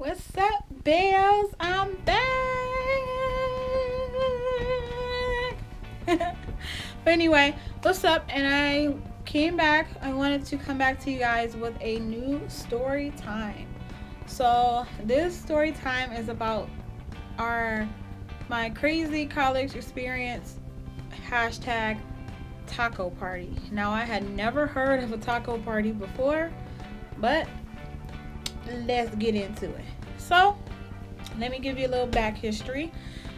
What's up, Bells? I'm back. But anyway, what's up? And I came back. I wanted to come back to you guys with a new story time. So this story time is about our my crazy college experience hashtag taco party. Now I had never heard of a taco party before, but let's get into it. So, let me give you a little back history.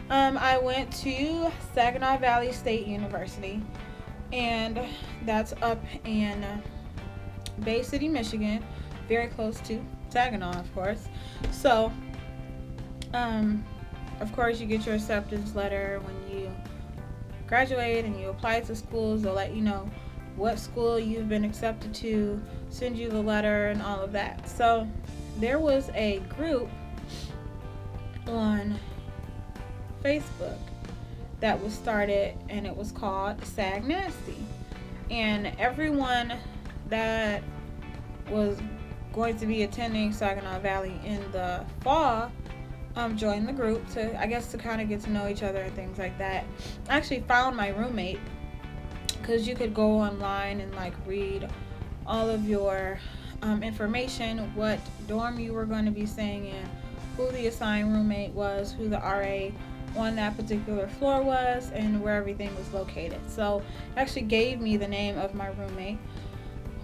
I went to Saginaw Valley State University, and that's up in Bay City, Michigan, very close to Saginaw, of course. So, of course, you get your acceptance letter when you graduate and you apply to schools. They'll let you know what school you've been accepted to, send you the letter, and all of that. So, there was a group on Facebook that was started, and it was called Sag-Nasty. And everyone that was going to be attending Saginaw Valley in the fall joined the group to, I guess, to kind of get to know each other and things like that. I actually found my roommate because you could go online and like read all of your information, what dorm you were going to be staying in, who the assigned roommate was, who the RA on that particular floor was, and where everything was located. So it actually gave me the name of my roommate.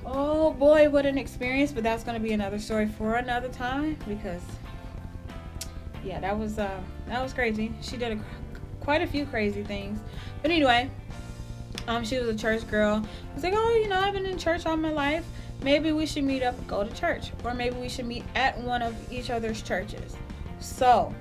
Oh boy, what an experience, but that's going to be another story for another time, because yeah, that was crazy. She did quite a few crazy things. But anyway, she was a church girl. I was like, oh, I've been in church all my life. Maybe we should meet up and go to church. Or maybe we should meet at one of each other's churches. So,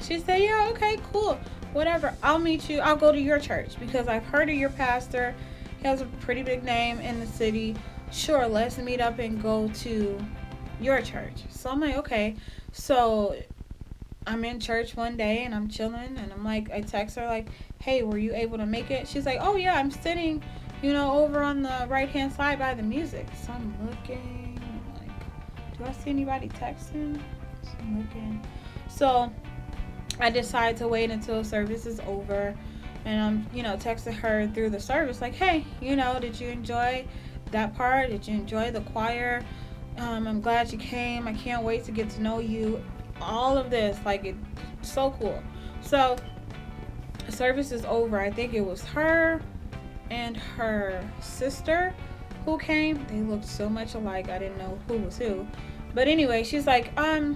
she said, yeah, okay, cool. Whatever. I'll meet you. I'll go to your church because I've heard of your pastor. He has a pretty big name in the city. Sure, let's meet up and go to your church. So, I'm like, okay. So, I'm in church one day and I'm chilling. And I'm like, I text her like, hey, were you able to make it? She's like, oh, yeah, I'm sitting over on the right-hand side by the music. So I'm looking, like, do I see anybody texting? So I'm looking. So I decide to wait until service is over. And I'm, texting her through the service, like, hey, did you enjoy that part? Did you enjoy the choir? I'm glad you came. I can't wait to get to know you. All of this, like, it's so cool. So service is over. I think it was her and her sister who came. They looked so much alike, I didn't know who was who. But anyway, she's like, I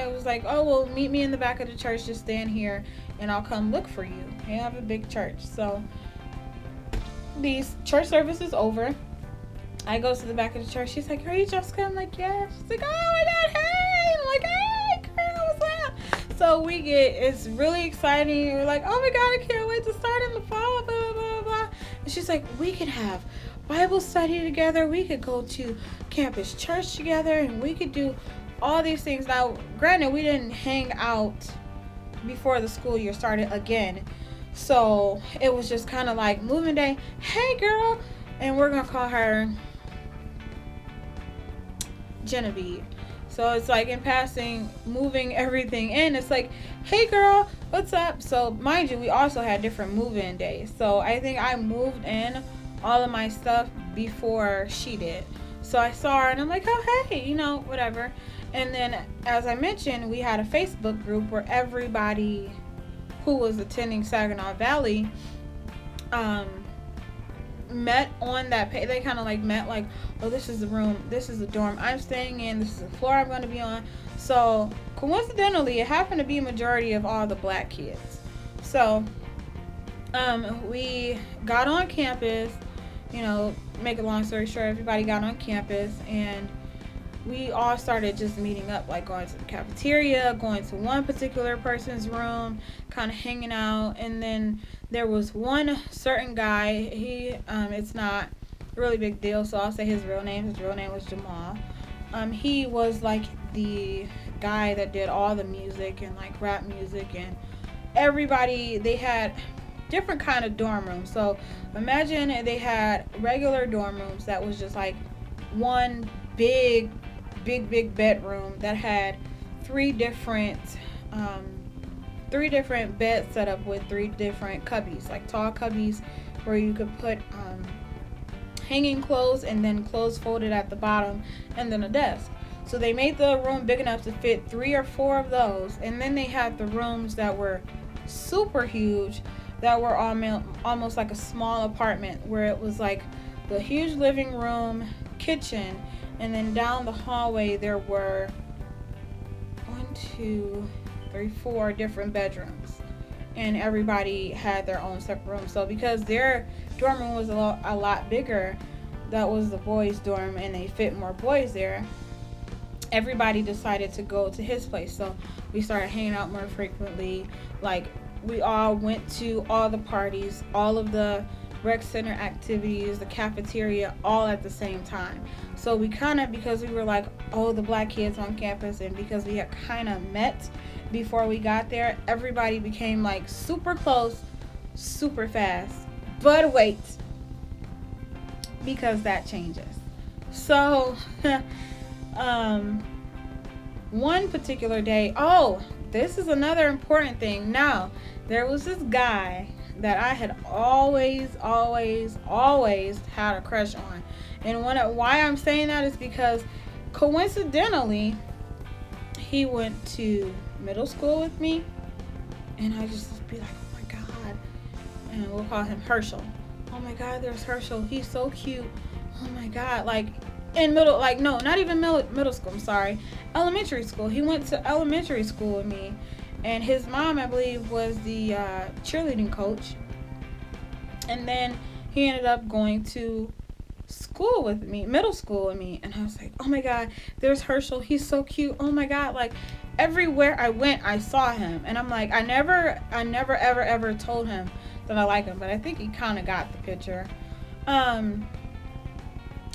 was like, oh, well, meet me in the back of the church, just stand here and I'll come look for you. They have a big church. So these church service is over. I go to the back of the church. She's like, are you Jessica? I'm like, yeah. She's like, oh my god, hey. I'm like, hey girl, what's up? So it's really exciting. We're like, oh my god, I can't wait to start in the fall, blah blah blah blah. And she's like, we could have Bible study together. We could go to campus church together, and we could do all these things. Now, granted, we didn't hang out before the school year started again. So it was just kind of like moving day. Hey, girl. And we're going to call her Genevieve. So it's like in passing, moving everything in. It's like, hey girl, what's up? So mind you, we also had different move-in days. So I think I moved in all of my stuff before she did. So I saw her and I'm like, oh hey, whatever. And then as I mentioned, we had a Facebook group where everybody who was attending Saginaw Valley met on that page. They kind of like met like, oh, this is the room, this is the dorm I'm staying in, this is the floor I'm going to be on. So coincidentally, it happened to be a majority of all the black kids. So we got on campus, make a long story short, everybody got on campus and we all started just meeting up, like going to the cafeteria, going to one particular person's room, kind of hanging out. And then there was one certain guy, it's not a really big deal, so I'll say his real name. His real name was Jamal. He was like the guy that did all the music and like rap music, and everybody, they had different kind of dorm rooms. So imagine they had regular dorm rooms that was just like one big bedroom that had three different um, beds set up with three different cubbies, like tall cubbies where you could put hanging clothes and then clothes folded at the bottom and then a desk. So they made the room big enough to fit 3 or 4 of those, and then they had the rooms that were super huge, that were almost like a small apartment, where it was like the huge living room, kitchen, and then down the hallway there were 1, 2, 3, 4 different bedrooms, and everybody had their own separate room. So because their dorm room was a lot bigger, that was the boys' dorm, and they fit more boys there, everybody decided to go to his place. So we started hanging out more frequently. Like, we all went to all the parties, all of the rec center activities, the cafeteria, all at the same time. So we kind of, because we were like, oh, the black kids on campus, and because we had kind of met before we got there, everybody became like super close, super fast. But wait, because that changes. So one particular day, oh, this is another important thing. Now, there was this guy that I had always had a crush on. And why I'm saying that is because coincidentally, he went to middle school with me, and I just be like, oh my God. And we'll call him Herschel. Oh my God, there's Herschel. He's so cute. Oh my God. Like, in middle, like, no, not even middle school, I'm sorry. Elementary school. He went to elementary school with me. And his mom, I believe, was the cheerleading coach. And then he ended up going to school with me, middle school with me. And I was like, oh my God, there's Herschel. He's so cute. Oh my God. Like, everywhere I went, I saw him. And I'm like, I never ever told him that I like him. But I think he kind of got the picture.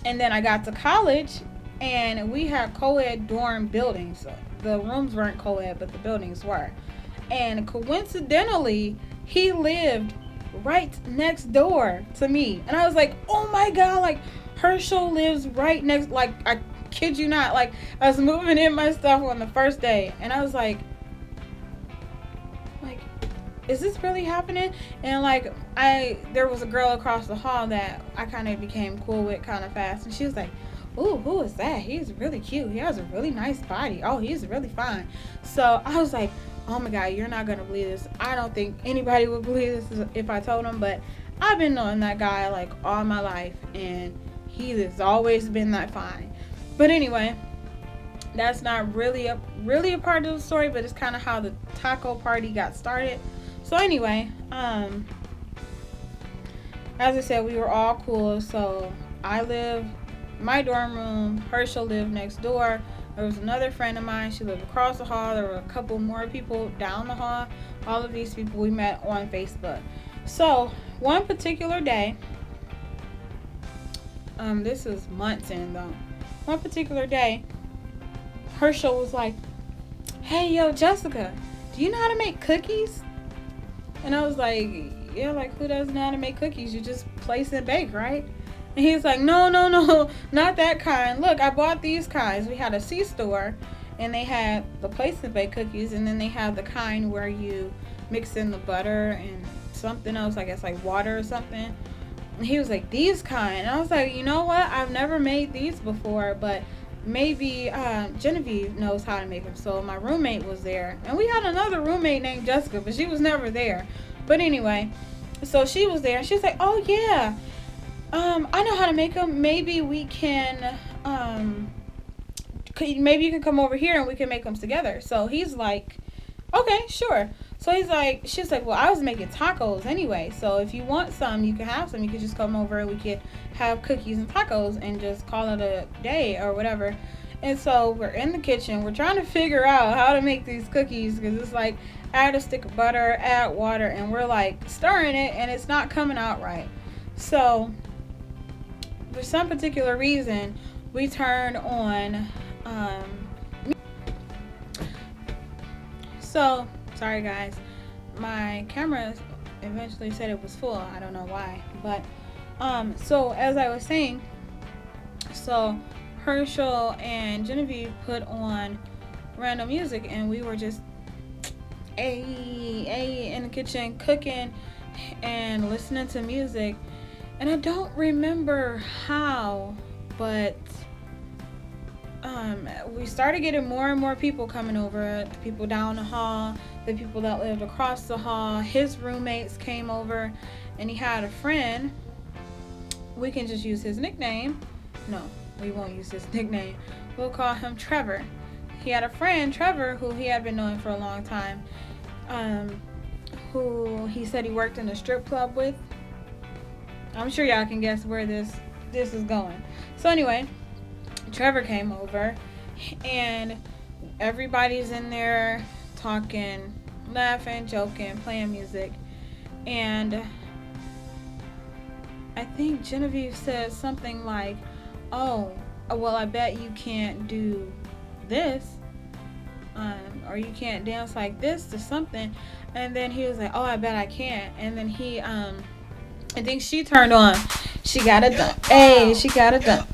And then I got to college, and we had co-ed dorm buildings. The rooms weren't co-ed, but the buildings were. And coincidentally, he lived right next door to me. And I was like, oh my God, like, Herschel lives right next, like, I kid you not, like, I was moving in my stuff on the first day, and I was like, is this really happening? And like, there was a girl across the hall that I kind of became cool with kind of fast, and she was like, ooh, who is that? He's really cute. He has a really nice body. Oh, he's really fine. So I was like, oh my God, you're not gonna believe this. I don't think anybody would believe this if I told them, but I've been knowing that guy like all my life, and he has always been that fine. But anyway, that's not really a part of the story, but it's kind of how the taco party got started. So anyway, as I said, we were all cool. So I lived my dorm room. Herschel lived next door. There was another friend of mine. She lived across the hall. There were a couple more people down the hall. All of these people we met on Facebook. So one particular day, this is months in though. One particular day, Herschel was like, hey, yo, Jessica, do you know how to make cookies? And I was like, yeah, like, who doesn't know how to make cookies? You just place and bake, right? And he was like, no, not that kind. Look, I bought these kinds. We had a C-store, and they had the place and bake cookies, and then they had the kind where you mix in the butter and something else, I guess, like water or something. And he was like, these kind. And I was like, you know what? I've never made these before, but maybe Genevieve knows how to make them. So my roommate was there, and we had another roommate named Jessica, but she was never there. But anyway, so she was there, and she was like, oh yeah, I know how to make them. Maybe we can maybe you can come over here and we can make them together. So he's like, okay, sure. So she's like, well, I was making tacos anyway, so if you want some, you can have some. You could just come over and we could have cookies and tacos and just call it a day or whatever. And so we're in the kitchen. We're trying to figure out how to make these cookies, because it's like, add a stick of butter, add water, and we're like stirring it, and it's not coming out right. So for some particular reason, we turned on, so sorry guys, my camera eventually said it was full. I don't know why, but so as I was saying, so Herschel and Genevieve put on random music, and we were just in the kitchen cooking and listening to music. And I don't remember how, but we started getting more and more people coming over. The people down the hall, the people that lived across the hall, his roommates came over, and he had a friend. We can just use his nickname. No, we won't use his nickname. We'll call him Trevor. He had a friend, Trevor, who he had been knowing for a long time, who he said he worked in a strip club with. I'm sure y'all can guess where this is going. So anyway, Trevor came over, and everybody's in there talking, laughing, joking, playing music. And I think Genevieve said something like, oh, well, I bet you can't do this, or you can't dance like this to something. And then he was like, oh, I bet I can't. And then he, I think she turned on. She got a dunk. Hey, she got a dunk.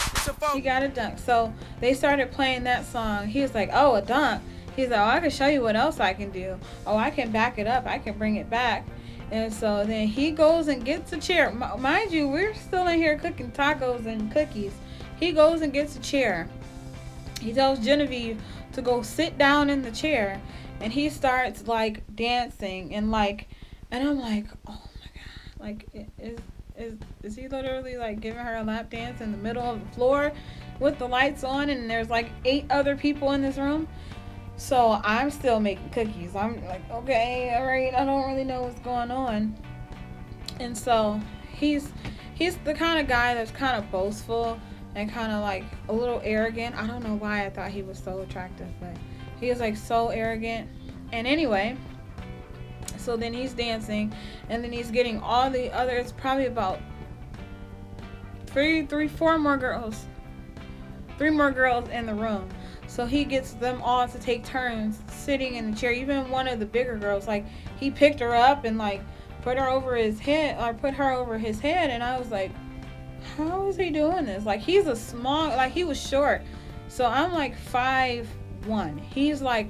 She got a dunk. So they started playing that song. He was like, oh, a dunk. He's like, oh, I can show you what else I can do. Oh, I can back it up. I can bring it back. And so then he goes and gets a chair. Mind you, we're still in here cooking tacos and cookies. He goes and gets a chair. He tells Genevieve to go sit down in the chair. And he starts like dancing and I'm like, oh my God. Like, is he literally like giving her a lap dance in the middle of the floor with the lights on, and there's like 8 other people in this room? So I'm still making cookies. I'm like, okay, all right, I don't really know what's going on. And so he's the kind of guy that's kind of boastful and kind of like a little arrogant. I don't know why I thought he was so attractive, but he is like so arrogant. And anyway, so then he's dancing, and then he's getting all the others, probably about 4 more girls. 3 more girls in the room. So he gets them all to take turns sitting in the chair. Even one of the bigger girls, like, he picked her up and like put her over his head, or put her over his head. And I was like, how is he doing this? Like, he's a small, like, he was short. So I'm like 5'1". He's like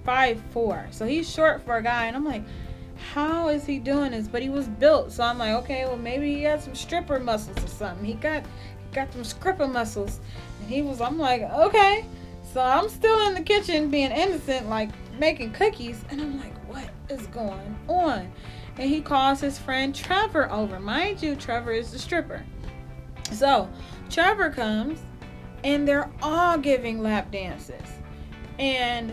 5'4". So he's short for a guy. And I'm like, how is he doing this? But he was built. So I'm like, okay, well, maybe he had some stripper muscles or something. He got some stripper muscles. And I'm like, okay. So I'm still in the kitchen being innocent, like making cookies. And I'm like, what is going on? And he calls his friend Trevor over. Mind you, Trevor is the stripper. So Trevor comes, and they're all giving lap dances. And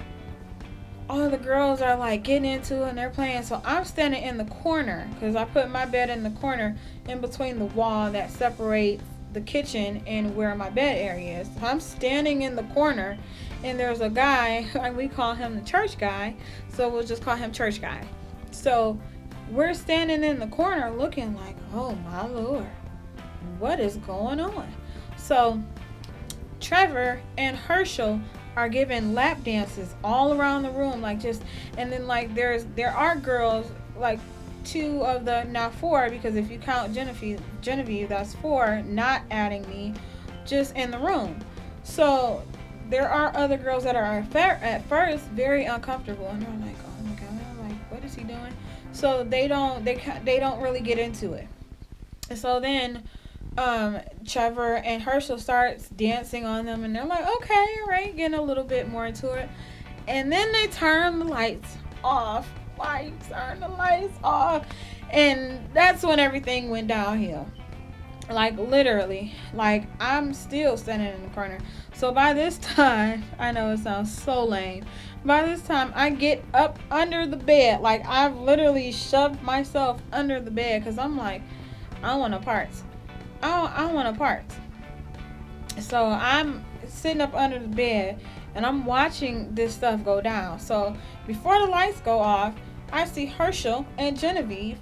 all the girls are like getting into it, and they're playing. So I'm standing in the corner, because I put my bed in the corner in between the wall that separates the kitchen and where my bed area is. So I'm standing in the corner, and there's a guy, and we call him the church guy, so we'll just call him church guy. So we're standing in the corner looking like, oh my Lord, what is going on? So Trevor and Herschel are giving lap dances all around the room, like just, and then like there are girls, like 2 of the, now 4, because if you count Genevieve, that's 4, not adding me, just in the room. So there are other girls that are at first very uncomfortable, and they're like, oh my God, like, what is he doing? So they don't really get into it. And so then Trevor and Herschel starts dancing on them, and they're like, okay, all right, getting a little bit more into it. And then they turn the lights off. Turn the lights off. And that's when everything went downhill. Like, literally. Like, I'm still standing in the corner. So by this time, I know it sounds so lame, by this time I get up under the bed. Like, I've literally shoved myself under the bed, because I'm like, I want no parts. I want no parts. So I'm sitting up under the bed, and I'm watching this stuff go down. So before the lights go off, I see Herschel and Genevieve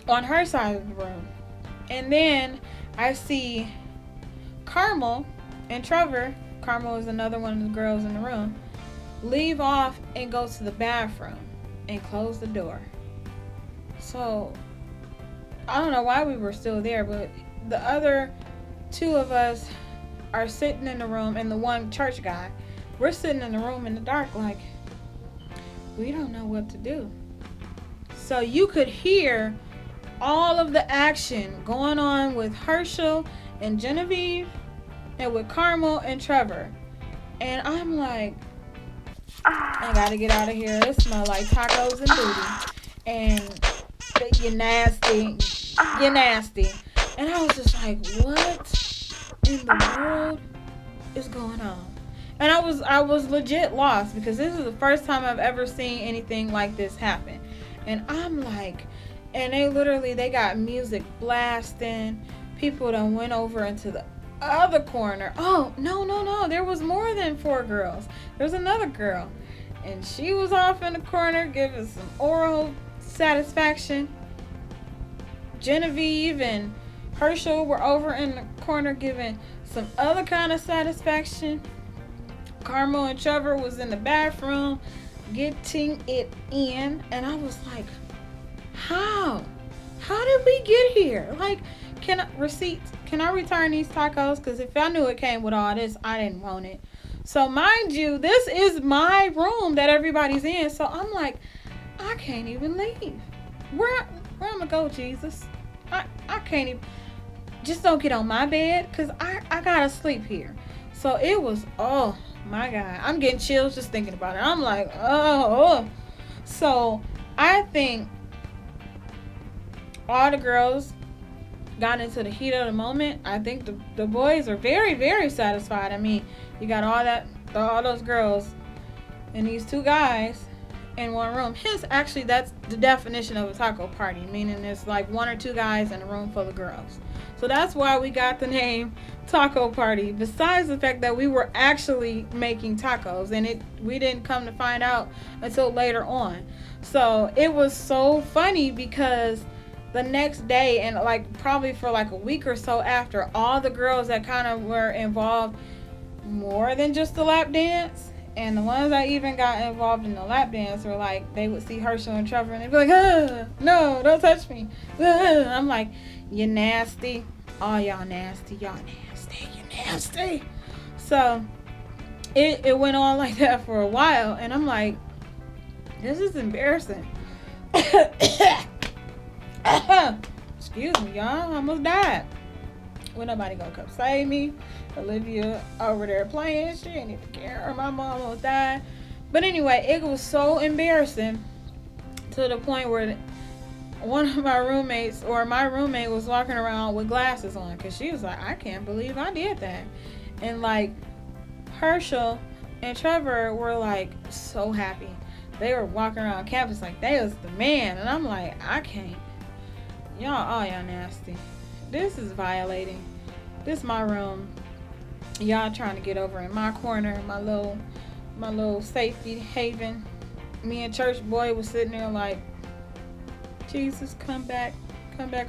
on her side of the room. And then I see Carmel and Trevor, Carmel is another one of the girls in the room, leave off and go to the bathroom and close the door. So I don't know why we were still there, but the other 2 of us are sitting in the room, and the one church guy we're sitting in the room in the dark like, we don't know what to do. So you could hear all of the action going on with Herschel and Genevieve and with Carmel and Trevor. And I'm like, I gotta get out of here. It smells like tacos and booty. And you're nasty. You're nasty. And I was just like, what in the world is going on? And I was legit lost because this is the first time I've ever seen anything like this happen. And I'm like, and they got music blasting. People done went over into the other corner. Oh, no. There was more than 4 girls. There's another girl. And she was off in the corner giving some oral satisfaction. Genevieve and Herschel were over in the corner giving some other kind of satisfaction. Carmel and Trevor was in the bathroom getting it in. And I was like, how did we get here? Like, can I return these tacos? Because if I knew it came with all this, I didn't want it. So mind you, this is my room that everybody's in. So I'm like, I can't even leave. Where I'm gonna go, Jesus? I can't even. Just don't get on my bed because I gotta sleep here. So it was, oh my God, I'm getting chills just thinking about it. I'm like, oh. So I think all the girls got into the heat of the moment. I think the boys are very, very satisfied. I mean, you got all those girls and these 2 guys in one room. Actually, that's the definition of a taco party, meaning it's like 1 or 2 guys in a room full of girls. So that's why we got the name taco party, besides the fact that we were actually making tacos, and we didn't come to find out until later on. So it was so funny because the next day, and like probably for like a week or so after, all the girls that kind of were involved more than just the lap dance, and the ones that even got involved in the lap dance were like, they would see Herschel and Trevor and they'd be like, no, don't touch me. I'm like, you nasty. Oh, y'all nasty. Y'all nasty. You nasty. So it went on like that for a while, and I'm like, this is embarrassing. Excuse me, y'all. I almost died. Well, nobody gonna come save me. Olivia over there playing. She ain't even care. My mom almost died. But anyway, it was so embarrassing to the point where one of my roommates, or my roommate, was walking around with glasses on because she was like, I can't believe I did that. And like Herschel and Trevor were like so happy. They were walking around campus like they was the man. And I'm like, I can't. Y'all nasty. This is violating. This is my room. Y'all trying to get over in my corner, my little safety haven. Me and church boy was sitting there like, Jesus, come back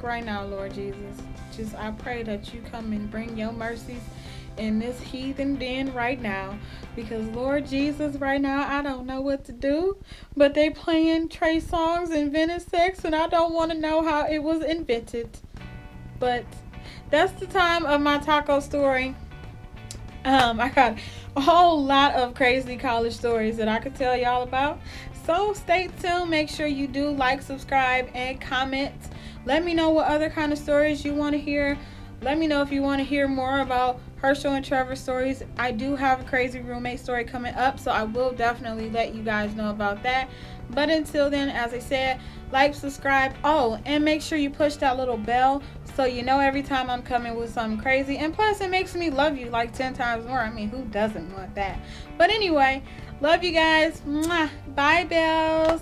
right now, Lord Jesus. Just I pray that you come and bring your mercies in this heathen den right now, because Lord Jesus, right now I don't know what to do, but they playing Trey songs, invented sex, and I don't want to know how it was invented. But that's the time of my taco story. I got a whole lot of crazy college stories that I could tell y'all about. So stay tuned. Make sure you do like, subscribe, and comment. Let me know what other kind of stories you want to hear. Let me know if you want to hear more about Herschel and Trevor stories. I do have a crazy roommate story coming up, so I will definitely let you guys know about that. But until then, as I said, like, subscribe. Oh, and make sure you push that little bell so you know every time I'm coming with something crazy. And plus, it makes me love you like 10 times more. I mean, who doesn't want that? But anyway, love you guys. Mwah. Bye, bells.